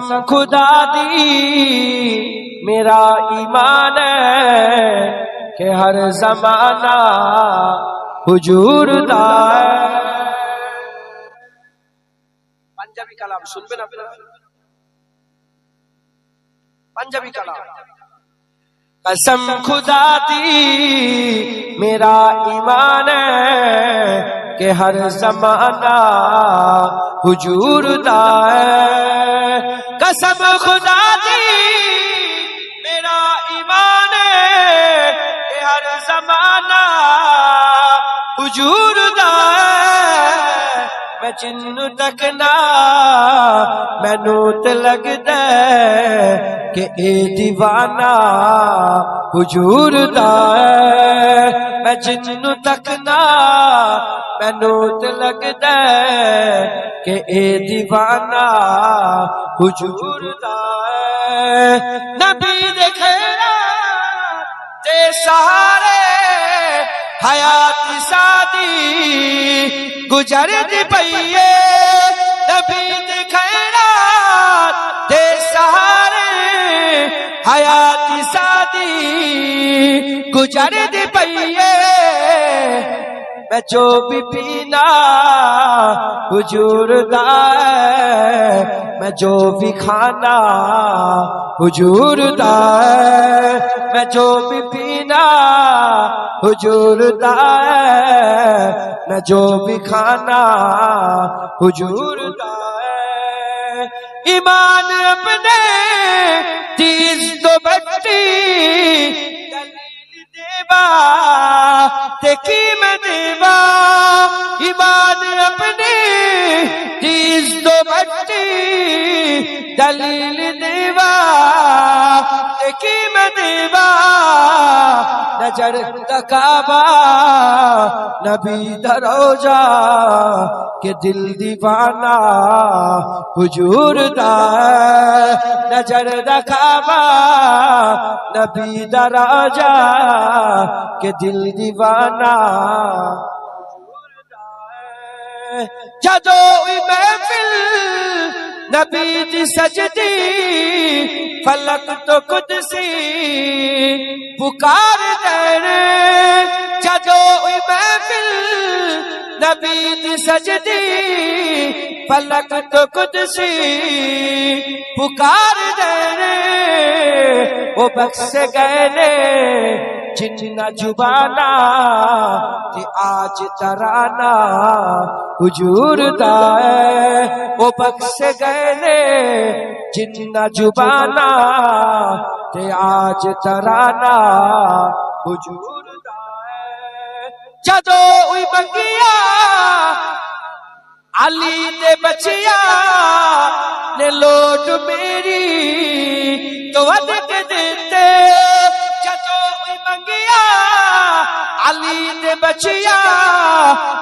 خدا دی میرا ایمان ہے کہ ہر زمانہ حضور دا ہے۔ پنجابی کلام سنبے نا پنجابی کلام۔ قسم خدا دی میرا ایمان ہے کہ ہر زمانہ حضور دا ہے۔ قسم خدا دی میرا ایمان ہے کہ ہر زمانہ حضور دا ہے۔ میں جن تکنا مینوں تے لگدا ہے کہ اے دیوانہ حضور دا ہے۔ میں جن تکنا مینوں تے لگدا ہے کہ اے دیوانہ حضور دا ہے۔ نبی دے خیرات تے سہارے حیات سادی گزر دی پئیے۔ نبی دے خیرات تے سہارے حیات سادی گزر دی پئیے۔ میں جو بھی پینا حضور دا ہے، میں جو بھی کھانا حضور دا ہے، میں جو بھی پینا حضور دا ہے، میں جو بھی کھانا حضور دا ہے۔ ایمان اپنے تیز تو بٹی دلیل دیوا دیکھی میں دیوا۔ ایمان اپنے تیز تو بٹی دلیل دیوا دیکھی میں دیوا۔ نظر دا کعبہ نبی دا روضہ کہ دل دیوانہ حضور دا ہے۔ نظر دا کعبہ نبی دا روضہ کہ دل دیوانہ حضور دا ہے۔ جدو محفل نبی دی سجدی فلک تو قدسی پکار دے۔ جدو محفل نبی دی سجدی فلک تو قدسی پکار دے۔ وہ بخش گئے نے جنہ زبانہ تے آج ترانہ حضور دا ہے۔ وہ بخش گئے نے جنہ زبانہ تے آج ترانہ حضور دا ہے۔ جدو ہوئی بنگیا علی دے بچیا نے لوٹ میری تو ود کے دیتے۔ جدو ہوئی بنگیا علی دے بچیا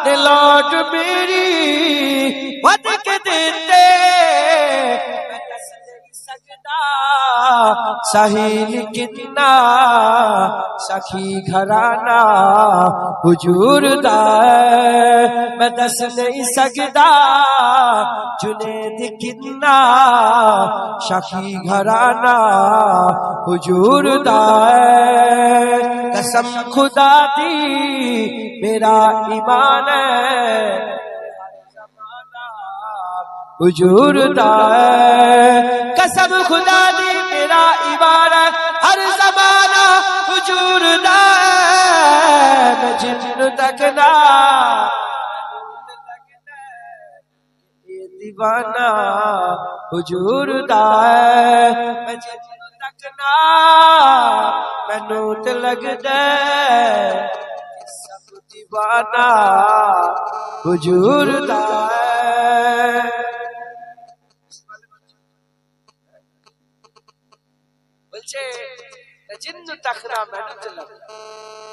نے لوٹ میری ود کے دیتے۔ سہیل کتنا سخی گھرانہ حضور دا ہے۔ میں دس نہیں سکتا جنید کتنا سخی گھرانہ حضور دا ہے۔ قسم خدا دی میرا ایمان ہے حضور دا ہے۔ قسم خدا دی میرا ایمان ہے ہر زمانہ حضور دا ہے۔ میں جن تکنا یہ دیوانہ حضور دا ہے۔ میں جن تکنا مینوں تے لگدا ہے سب دیوانہ حضور دا ہے۔ বলছে জিন্ন তাখরা মেনুতুল্লাহ।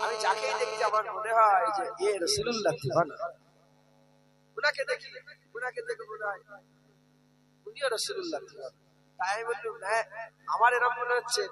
আমি যাকে দেখি আমার মনে হয় যে এ রাসূলুল্লাহ দিওয়ানা। উনাকে দেখি মনে হয় উনিও রাসূলুল্লাহ দিওয়ানা। তাই বললুম আমার এরকম মনে হচ্ছে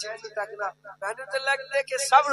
জিন্ন তাখরা মেনুতুল্লাহ দেখে সব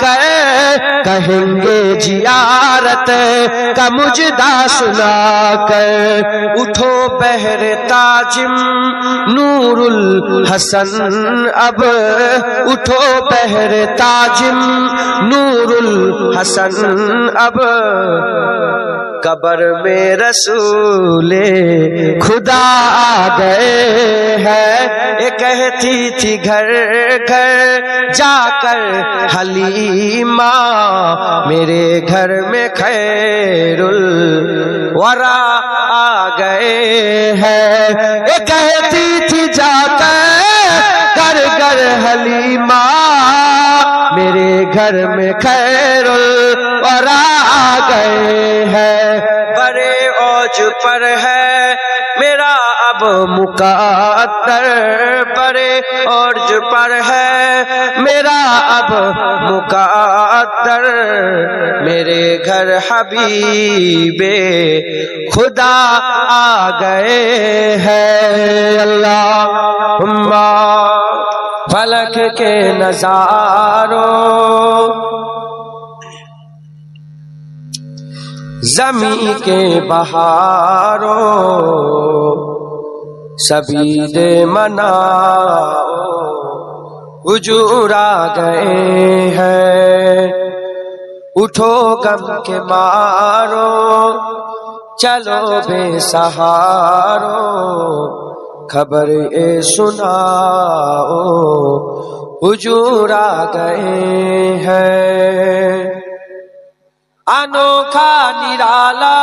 کر کہیں گے زیارت کا مجدہ سنا کر، اٹھو بہر تاجم نور الحسن اب، اٹھو بہر تاجم نور الحسن اب، قبر میں رسول خدا آ گئے ہیں، یہ کہتی تھی گھر گھر جا کر حلیمہ میرے گھر میں خیر الورا آ گئے ہیں، یہ کہتی تھی جا کر گھر گھر حلیمہ میرے گھر میں خیر الورا آ گئے ہیں، بڑے اوج پر ہے میرا اب مقدر، بڑے اوج پر ہے میرا اب مقدر، میرے گھر حبیب خدا آ گئے ہیں، اللہم فلک کے نظاروں زمین کے بہاروں سبید مناؤ حضور آ گئے ہیں، اٹھو غم کے مارو چلو بے سہارو خبر سناؤ حضور آ گئے ہیں، انوکھا نرالا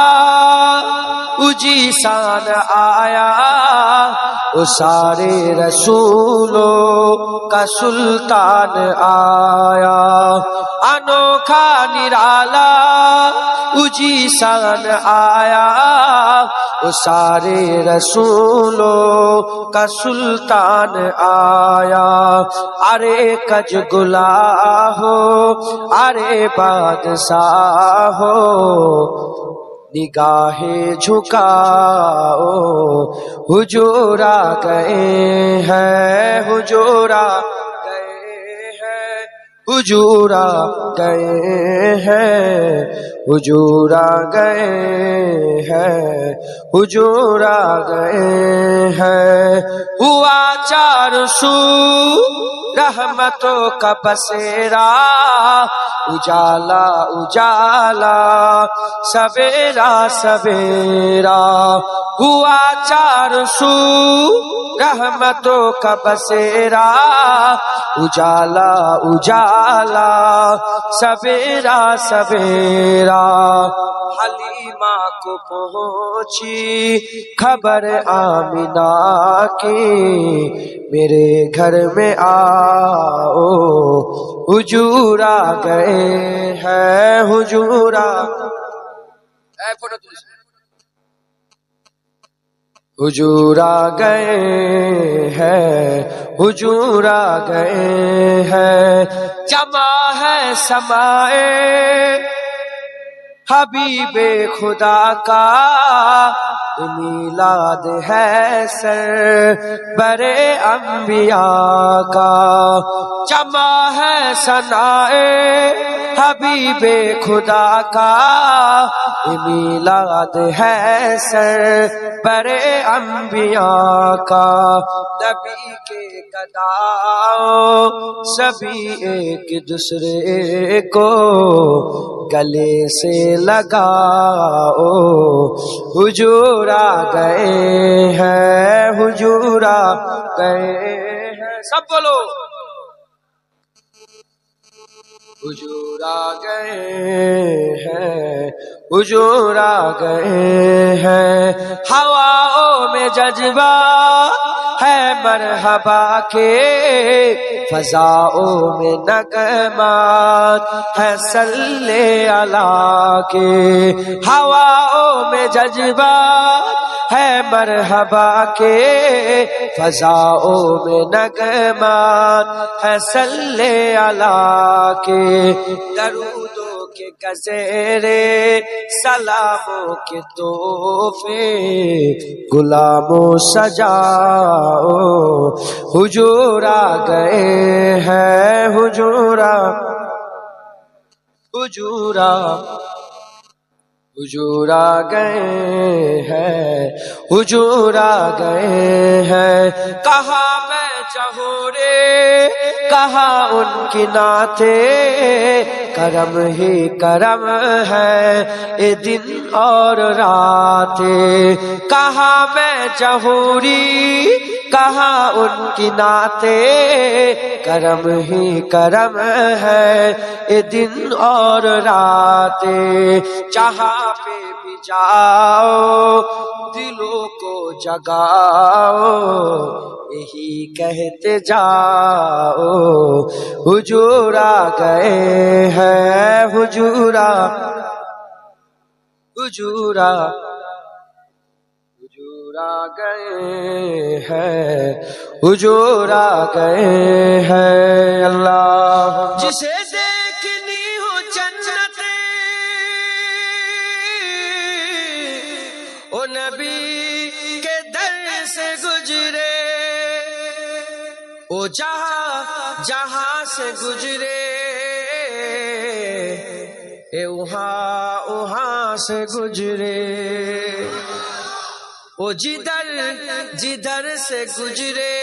اجی سان آیا، وہ سارے رسولوں کا سلطان آیا، انوکھا نرالا اجی سان آیا، وہ سارے رسولوں کا سلطان آیا، ارے کج گلا ہو ارے بادشاہ ہو نگاہیں جھکاؤ حضور آ گئے ہیں، حضور آ گئے ہیں، حضور آ گئے ہیں، حضور آ گئے ہیں، حضور آ گئے ہیں، ہوا چار سو رحمتوں کا بسیرا اجالا اجالا سویرا سویرا، ہوا چار سو رحمتوں کا بسیرا اجالا اجالا سویرا سویرا، حلیمہ کو پہنچی خبر آمنہ کی میرے گھر میں آؤ حضور آ گئے ہیں، حضور آ حضور آ گئے ہیں، حضور آ گئے ہیں، جمع ہے سمائے حبیب خدا کا میلاد ہے سر برے انبیاء کا، جمع ہے ثنائے حبیب خدا کا میلاد ہے سر برے انبیاء کا، نبی کے گداؤں سبھی ایک دوسرے کو گلے سے لگاؤ حضور آ گئے ہیں، حضور آ گئے ہیں، سب بولو حضور آ گئے ہیں، حضور آ گئے ہیں، ہواؤں میں جذبہ ہے مرحبا کے، فضاؤں میں نغمات ہے صلی اللہ کے، ہواؤں میں جذبات ہے مرحبا کے، فضاؤں میں نغمات ہے صلی اللہ کے، درودوں کے گزیرے سلاموں کے تحفے غلاموں سجاؤ حضور آ گئے ہیں، حضور آ حجور آ گئے ہیں، حجور آ گئے ہیں، کہا میں چاہوں رے کہا ان کی نعتیں، کرم ہی کرم ہے اے دن اور راتیں، کہا میں چہوری کہا ان کی نعتیں، کرم ہی کرم ہے اے دن اور راتیں، جہاں پہ بھی جاؤ دلوں کو جگاؤ، یہی کہتے جاؤ حجور آ گئے ہیں، حجور آ گئے ہیں، حجور آ گئے ہیں اللہ۔ جسے دیکھنی ہو جنت او نبی کے در سے گزرے، او جہاں سے گزرے، اے وہاں سے گزرے، او جدھر سے گزرے،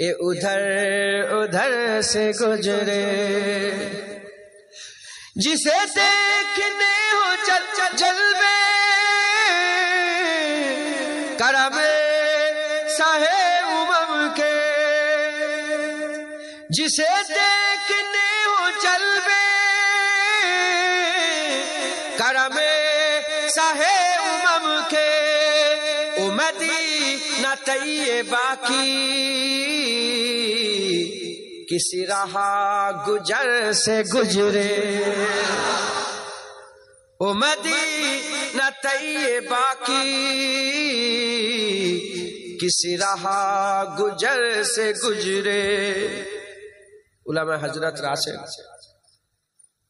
اے ادھر سے گزرے، جسے دیکھنے ہو جلوے کرم ساہے امم کے، جسے دیکھنے ہو جلوے کرم ساہے امم کے، مدینہ طیبہ کی کسی راہ گجر سے گزرے، او مدینہ طیبہ کی کسی راہ گجر سے گزرے۔ علماء حضرت আছেন,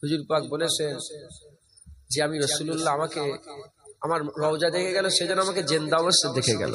হুজুর পাক বলেছেন যে আমি রাসূলুল্লাহ আমাকে আমার রওজা দেখে গেল, সেজন্য আমাকে জিন্দা অবস্থায় দেখে গেল।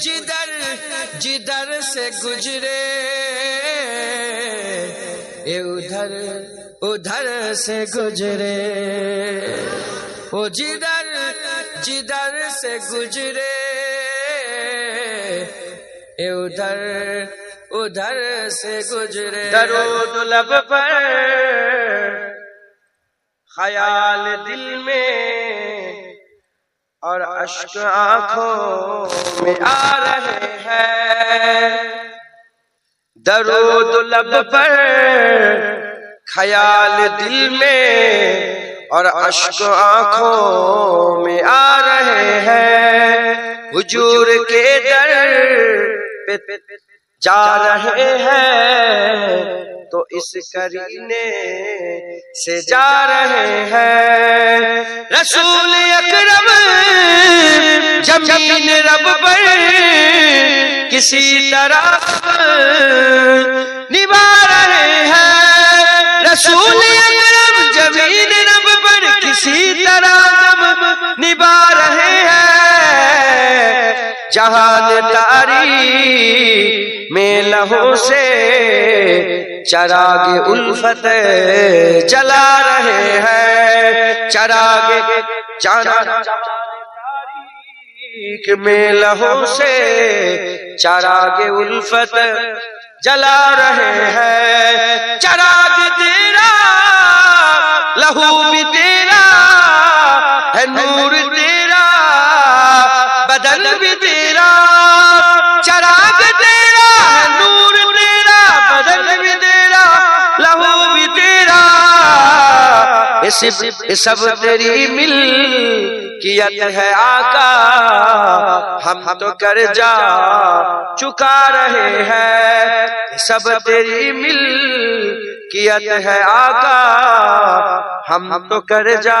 جدھر جدھر سے گزرے اے ادھر ادھر سے گزرے وہ جدھر جدھر سے گزرے اے ادھر ادھر سے گزرے درود لب پر خیال دل میں اور اشک آنکھوں میں آ رہے ہیں درود لب پر خیال دل میں اور اشک آنکھوں میں آ رہے ہیں حضور کے در پہ جا رہے ہیں تو اس کرینے سے جا رہے ہیں رسول اکرم زمین رب پر کسی طرح نبھا رہے ہیں رسول اکرم زمین رب پر کسی طرح نبھا رہے ہیں جہان تاریک میں لہو سے چراغ الفت جلا رہے ہیں چراغ جانا تاریک میں لہو سے چراغ الفت جلا رہے ہیں چراغ تیرا لہو بھی تیرا ہے نور تیرا بدن بھی تیرا چراغ تیرا ہے نور تیرا بدن بھی تیرا لہو بھی تیرا یہ سب تیری ملکیت ہے آقا ہم تو قرضہ چکا رہے ہیں سب تیری ملکیت ہے آقا ہم تو قرضہ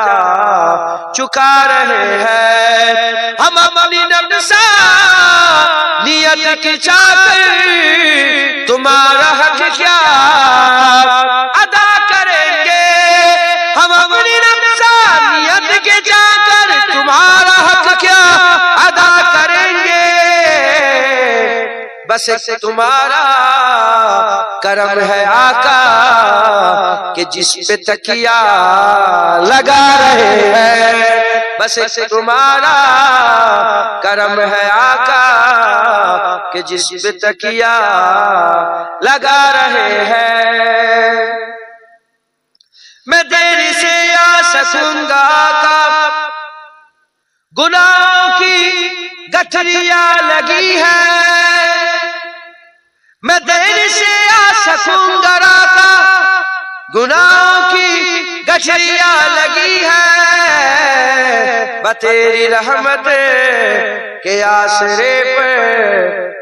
چکا رہے ہیں ہم اپنی نفسانیت کی چاکر تمہارا حق کیا ادا کریں گے ہم اپنی نفسانیت کی چاکر تمہارا حق کیا ادا کریں گے بس تمہارا کرم ہے آقا کہ جس پہ تکیہ لگا رہے ہیں بس تمہارا کرم ہے آقا کہ جس پہ تکیہ لگا رہے ہیں میں دیر سے آ سکوں گا آقا گناہوں کی گٹھریاں لگی ہے میں دیر سے آ سکوں گا آقا گناہوں کی گٹھریاں لگی ہے بتیری رحمت کے آسرے پر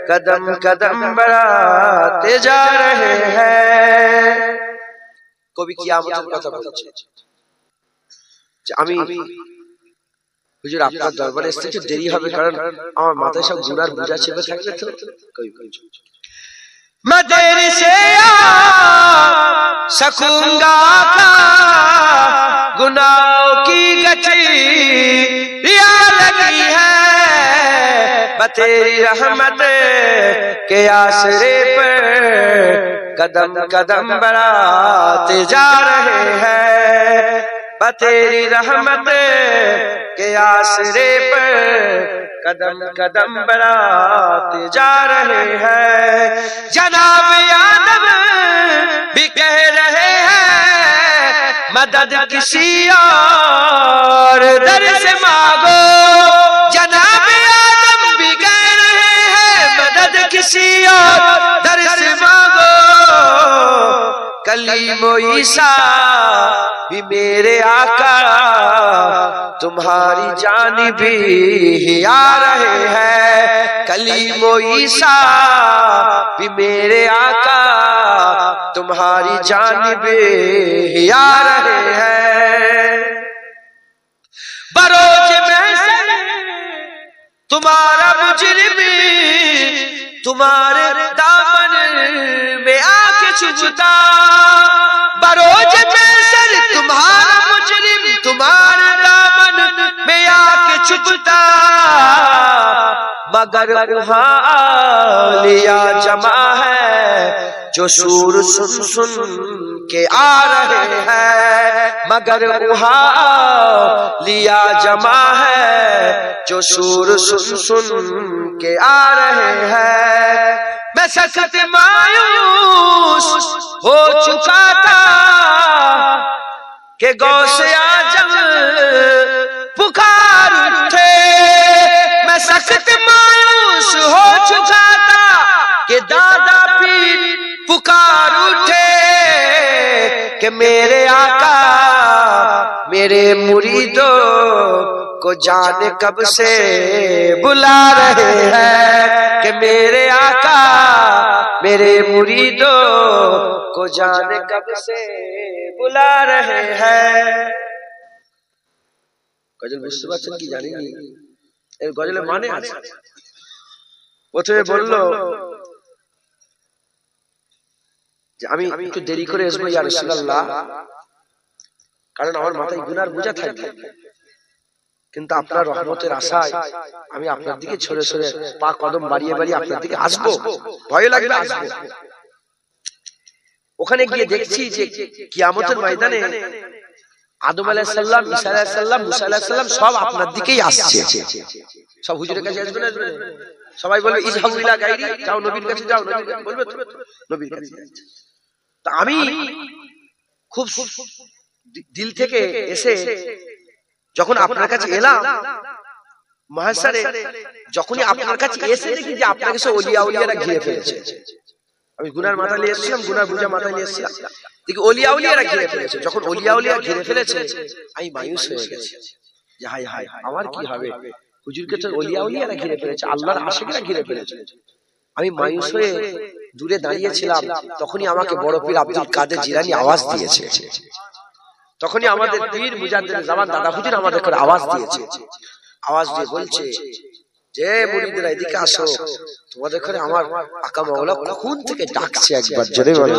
قدم قدم بڑھاتے جا رہے ہیں কবি কিয়ামতের কথা বলছে যে আমি হুজুর আপনার দরবারে আসতে একটু দেরি হবে কারণ আমার মাথায় সব গুনার বোঝা চেপে থাকবে তো কবি میں دیر سے آ سکوں گا آقا گناہوں کی گٹھریاں لگی ہے بتیری رحمت کے آسرے پر قدم قدم بڑھاتے جا رہے ہیں بتیری رحمت کے آسرے پر قدم قدم بڑھاتے جا رہے ہیں جناب آدم بھی کہہ رہے ہیں مدد کسی اور در سے مانگو جناب آدم بھی کہہ رہے ہیں مدد کسی اور در سے مانگو کلیم و عیسیٰ بھی میرے آقا تمہاری جانب ہی آ رہے ہیں کلیم و عیسیٰ بھی میرے آقا تمہاری جانب ہی آ رہے ہیں بروز محشر تمہارا مجرم تمہارے دامن میں آ کے چھپتا بروز محشر تمہارا مجرم تمہارے دامن میں آ کے چھپتا مگر وہاں لیا جمع ہے جو شور سن سن کے آ رہے ہیں مگر وہاں لیا جمع ہے جو شور سن سن کے آ رہے ہیں میں سخت مایوس ہو چکا تھا کہ غوث اعظم پکار اٹھے میں سخت مایوس ہو چکا تھا کہ دادا پیر پکار اٹھے کہ میرے آقا میرے مریدوں کو جانے کب سے بلا رہے ہیں کہ میرے آقا میرے مریدوں کو جانے کب سے بلا رہے ہیں গজল বুঝতে পারছেন কি জানি না এর গজলের মানে আছে প্রথমে বলল যে আমি একটু দেরি করে আসবো ইয়া রাসূলুল্লাহ কারণ আমার মাথায় গুনার বোঝা থাকে কিন্তু আপনার রহমতের আশায় আমি আপনার দিকে ছড়ে ছড়ে পা কদম বাড়িয়ে বাড়িয়ে আপনার দিকে আসবো ভয় লাগবে আসবো ওখানে গিয়ে দেখছি যে কিয়ামতের ময়দানে আদম আলাইহিস সালাম ঈসা আলাইহিস সালাম মুসা আলাইহিস সালাম সব আপনার দিকেই আসছে সব হুজুরের কাছে আসবে না সবাই বলবে ইযহাবু ইলা গায়রি যাও নবীর কাছে যাও নবীর কাছে বলবে তো নবীর কাছে তা আমি খুব দিল থেকে এসে যখন আপনার কাছে এলাম মহাশরে যখনই আপনার কাছে এসে দেখি যে আপনার কাছে ওলিয়া উলিয়ারা ঘিরে ফেলেছে আমি গুনার মাথা নিয়ে এসেছিলাম গুনার বোঝা মাথায় নিয়ে এসেছিলাম দেখি ওলিয়া উলিয়ারা ঘিরে ফেলেছে যখন ওলিয়া উলিয়া ঘিরে ফেলেছে আমি মায়ুস হয়ে গেছি যে হায় হায় আমার কি হবে হুজুরকে তো ওলিয়া উলিয়ারা ঘিরে ফেলেছে আল্লাহর আশিকরা ঘিরে ফেলেছে আমি মায়ুস হয়ে দূরে দাঁড়িয়েছিলাম তখনই আমাকে বড় পীর আব্দুল কাদের জিলানী আওয়াজ দিয়েছে তখনই আমাদের পীর মুজাদ্দিদ জামান দাদা হুজুর আমাদের করে আওয়াজ দিয়েছে আওয়াজ দিয়ে বলছে যে মুরিদরা এদিকে আসো তোমাদের করে আমার আকা মাওলা কখন থেকে ডাকছে একবার জোরে বলো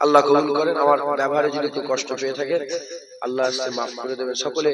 আল্লাহ কবুল করেন আমার ব্যবহারে যদি একটু কষ্ট পেয়ে থাকে আল্লাহ মাফ করে দেবেন সকলে